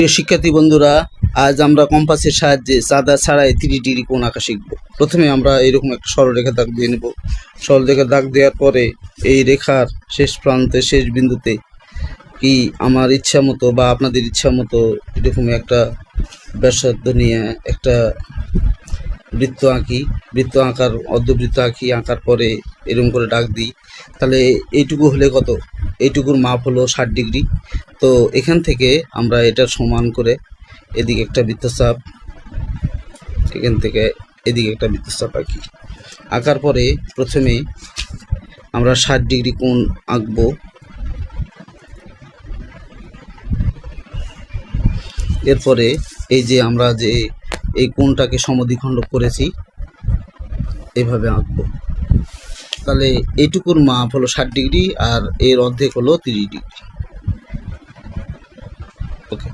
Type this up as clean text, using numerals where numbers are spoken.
প্রিয় শিক্ষার্থী বন্ধুরা, আজ আমরা কম্পাসের সাহায্যে চাঁদা ছাড়াই 3 ডিগ্রি কোণ আঁকা শিখব। প্রথমে আমরা এরকম একটা সরলরেখা দাগ দিয়ে নেব। সরলরেখা দাগ দেওয়ার পরে এই রেখার শেষ প্রান্তে শেষ বিন্দুতে কি আমার ইচ্ছা মতো বা আপনাদের ইচ্ছা মতো এরকম একটা ব্যাসার্ধ নিয়ে একটা বৃত্ত আঁকি। বৃত্ত আঁকার অর্ধবৃত্ত আঁকি, আঁকার পরে এরকম করে দাগ দিই। তাহলে এইটুকু হলে কত? এইটুকুর মাপ হলো 60 ডিগ্রি। তো এখান থেকে আমরা এটা সমান করে এদিকে একটা বৃত্তচাপ, এখান থেকে এদিকে একটা বৃত্তচাপ আঁকি। আঁকার পরে প্রথমে আমরা 60 ডিগ্রি কোণ আঁকবো। এরপরে এই যে আমরা যে এই কোণটাকে সমদ্বিখণ্ড করেছি এভাবে আঁকবো। তাহলে এইটুকুর মাপ হলো 60 ডিগ্রি আর এর অর্ধেক হলো 30 ডিগ্রি। ওকে।